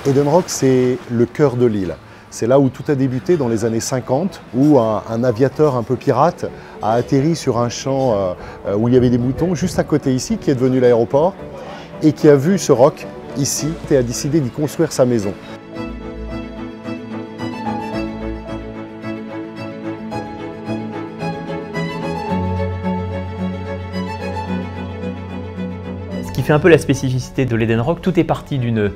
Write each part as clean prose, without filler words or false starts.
Edenrock, c'est le cœur de l'île. C'est là où tout a débuté dans les années 50, où un aviateur un peu pirate a atterri sur un champ où il y avait des moutons, juste à côté ici, qui est devenu l'aéroport, et qui a vu ce roc ici et a décidé d'y construire sa maison. Ce qui fait un peu la spécificité de l'Edenrock, tout est parti d'une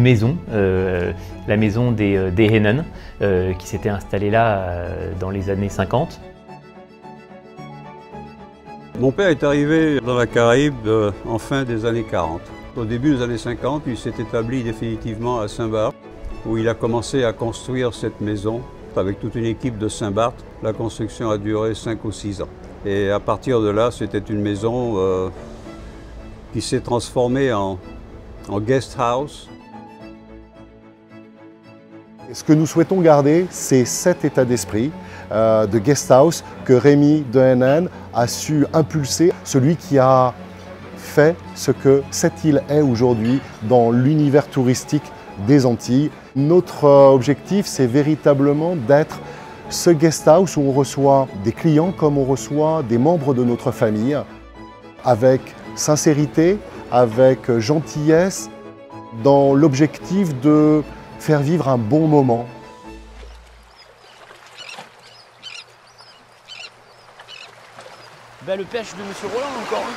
maison, la maison des Hennen, qui s'était installée là dans les années 50. Mon père est arrivé dans la Caraïbe en fin des années 40. Au début des années 50, il s'est établi définitivement à Saint-Barth, où il a commencé à construire cette maison avec toute une équipe de Saint-Barth. La construction a duré 5 ou 6 ans. Et à partir de là, c'était une maison qui s'est transformée en guest house. Ce que nous souhaitons garder, c'est cet état d'esprit de guest house que Rémi de Hennen a su impulser, celui qui a fait ce que cette île est aujourd'hui dans l'univers touristique des Antilles. Notre objectif, c'est véritablement d'être ce guest house où on reçoit des clients comme on reçoit des membres de notre famille, avec sincérité, avec gentillesse, dans l'objectif de faire vivre un bon moment. Belle pêche de Monsieur Roland encore. Hein.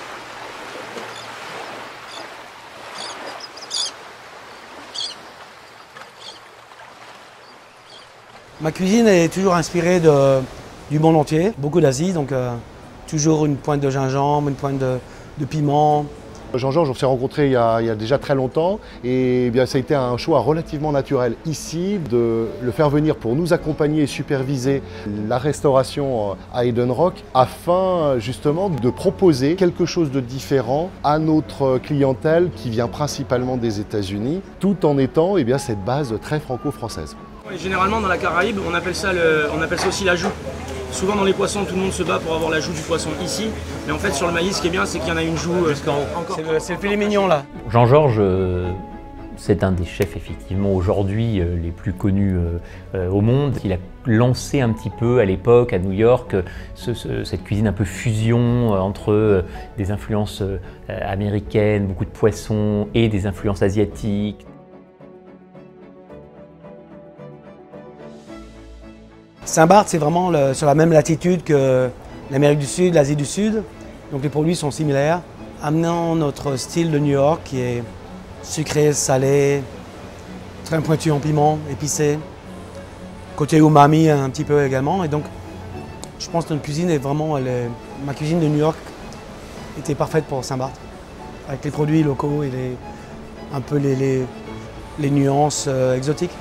Ma cuisine est toujours inspirée du monde entier, beaucoup d'Asie, donc toujours une pointe de gingembre, une pointe de piment. Jean-Georges, on s'est rencontrés il y a déjà très longtemps et bien, ça a été un choix relativement naturel ici de le faire venir pour nous accompagner et superviser la restauration à Edenrock afin justement de proposer quelque chose de différent à notre clientèle qui vient principalement des États-Unis, tout en étant cette base très franco-française. Généralement dans la Caraïbe, on appelle ça aussi l'ajout. Souvent dans les poissons, tout le monde se bat pour avoir la joue du poisson ici, mais en fait sur le maïs, ce qui est bien, c'est qu'il y en a une joue jusqu'en haut. C'est le filet mignon là. Jean-Georges, c'est un des chefs effectivement aujourd'hui les plus connus au monde. Il a lancé un petit peu à l'époque à New York cette cuisine un peu fusion entre des influences américaines, beaucoup de poissons et des influences asiatiques. Saint-Barth, c'est vraiment sur la même latitude que l'Amérique du Sud, l'Asie du Sud. Donc les produits sont similaires. Amenant notre style de New York qui est sucré, salé, très pointu en piment, épicé. Côté umami un petit peu également. Et donc je pense que notre cuisine est vraiment, ma cuisine de New York était parfaite pour Saint-Barth. Avec les produits locaux et un peu les nuances exotiques.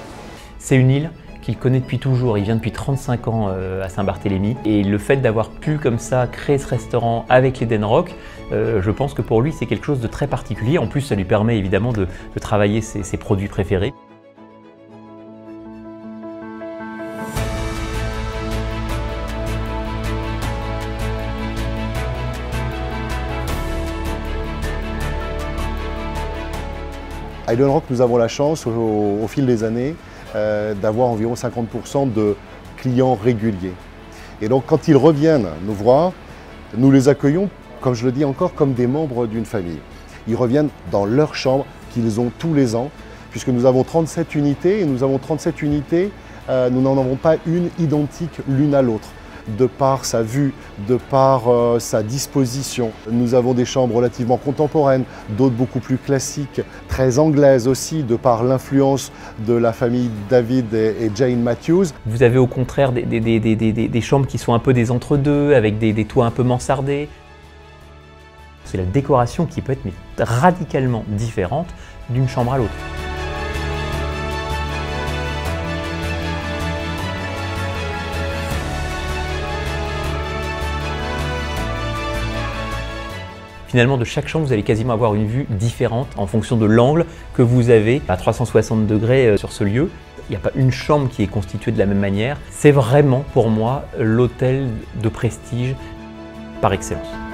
C'est une île qu'il connaît depuis toujours, il vient depuis 35 ans à Saint-Barthélemy. Et le fait d'avoir pu comme ça créer ce restaurant avec l'Edenrock, je pense que pour lui c'est quelque chose de très particulier. En plus ça lui permet évidemment de travailler ses produits préférés. À Edenrock, nous avons la chance au fil des années d'avoir environ 50% de clients réguliers. Et donc quand ils reviennent nous voir, nous les accueillons, comme je le dis encore, comme des membres d'une famille. Ils reviennent dans leur chambre qu'ils ont tous les ans, puisque nous avons 37 unités, et nous avons 37 unités, nous n'en avons pas une identique l'une à l'autre. De par sa vue, de par sa disposition. Nous avons des chambres relativement contemporaines, d'autres beaucoup plus classiques, très anglaises aussi, de par l'influence de la famille David et Jane Matthews. Vous avez au contraire des chambres qui sont un peu des entre-deux, avec des toits un peu mansardés. C'est la décoration qui peut être radicalement différente d'une chambre à l'autre. Finalement, de chaque chambre, vous allez quasiment avoir une vue différente en fonction de l'angle que vous avez à 360 degrés sur ce lieu. Il n'y a pas une chambre qui est constituée de la même manière. C'est vraiment pour moi l'hôtel de prestige par excellence.